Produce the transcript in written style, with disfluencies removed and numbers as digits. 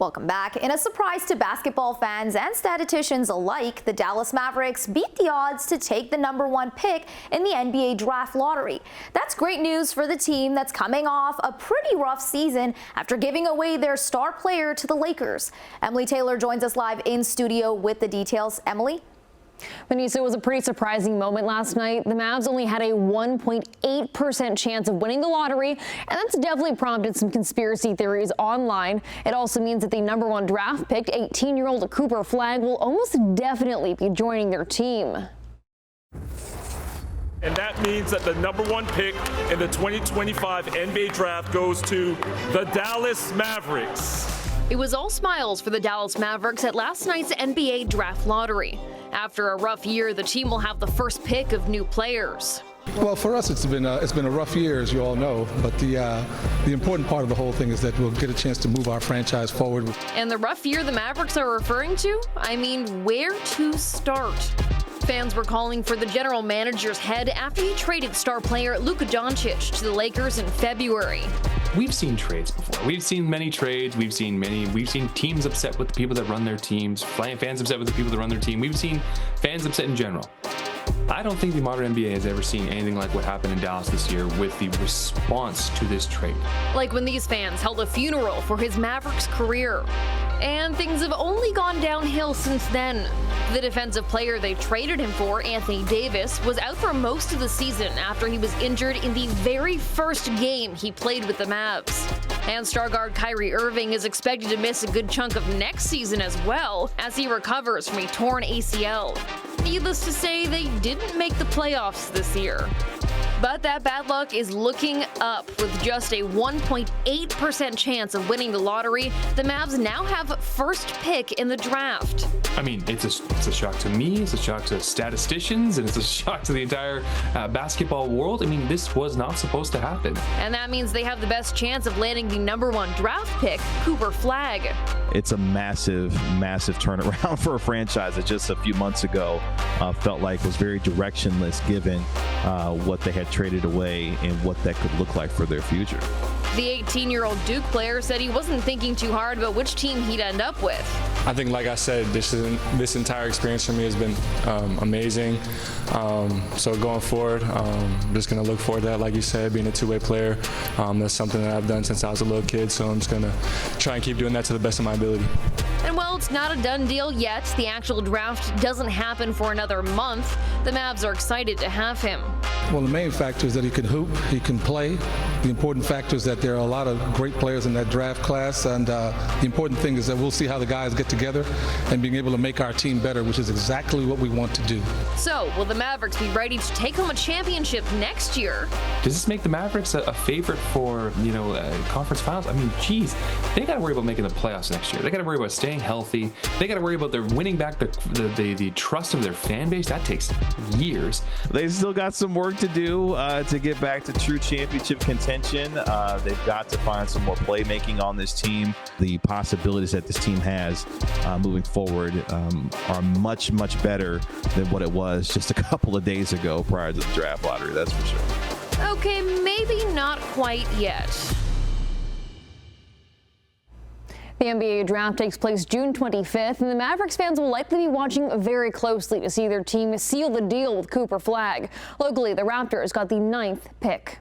Welcome back. In a surprise to basketball fans and statisticians alike, the Dallas Mavericks beat the odds to take the #1 pick in the NBA draft lottery. That's great news for the team that's coming off a pretty rough season after giving away their star player to the Lakers. Emily Taylor joins us live in studio with the details. Emily? Vanessa, it was a pretty surprising moment last night. The Mavs only had a 1.8% chance of winning the lottery, and that's definitely prompted some conspiracy theories online. It also means that the #1 draft pick, 18-year-old Cooper Flagg, will almost definitely be joining their team. And that means that the #1 pick in the 2025 NBA draft goes to the Dallas Mavericks. It was all smiles for the Dallas Mavericks at last night's NBA draft lottery. After a rough year, the team will have the first pick of new players. Well, for us, it's been a rough year, as you all know. But the important part of the whole thing is that we'll get a chance to move our franchise forward. And the rough year the Mavericks are referring to? I mean, where to start? Fans were calling for the general manager's head after he traded star player Luka Doncic to the Lakers in February. We've seen trades before. We've seen many trades. We've seen teams upset with the people that run their teams, fans upset with the people that run their team. We've seen fans upset in general. I don't think the modern NBA has ever seen anything like what happened in Dallas this year with the response to this trade. Like when these fans held a funeral for his Mavericks career. And things have only gone downhill since then. The defensive player they traded him for, Anthony Davis, was out for most of the season after he was injured in the very first game he played with the Mavs. And star guard Kyrie Irving is expected to miss a good chunk of next season as well as he recovers from a torn ACL. Needless to say, they didn't make the playoffs this year. But that bad luck is looking up. With just a 1.8% chance of winning the lottery, the Mavs now have first pick in the draft. I mean, it's a shock to me, it's a shock to statisticians, and it's a shock to the entire basketball world. I mean, this was not supposed to happen. And that means they have the best chance of landing the #1 draft pick, Cooper Flagg. It's a massive, massive turnaround for a franchise that just a few months ago felt like was very directionless given what they had traded away and what that could look like for their future. The 18-year-old Duke player said he wasn't thinking too hard about which team he'd end up with. I think, like I said, this entire experience for me has been amazing. So going forward, I'm just going to look forward to that, like you said, being a two-way player. That's something that I've done since I was a little kid, so I'm just going to try and keep doing that to the best of my ability. And while it's not a done deal yet, the actual draft doesn't happen for another month. The Mavs are excited to have him. Well, the main factor is that he can hoop, he can play. The important factor is that there are a lot of great players in that draft class, and the important thing is that we'll see how the guys get together and being able to make our team better, which is exactly what we want to do. So, will the Mavericks be ready to take home a championship next year? Does this make the Mavericks a favorite for, conference finals? I mean, geez, they got to worry about making the playoffs next year. They got to worry about staying healthy. They got to worry about their winning back the trust of their fan base. That takes years. They still got some work to do to get back to true championship contention. They've got to find some more playmaking on this team. The possibilities that this team has moving forward are much, much better than what it was just a couple of days ago prior to the draft lottery, that's for sure. Okay, maybe not quite yet. The NBA draft takes place June 25th, and the Mavericks fans will likely be watching very closely to see their team seal the deal with Cooper Flagg. Locally, the Raptors got the 9th pick.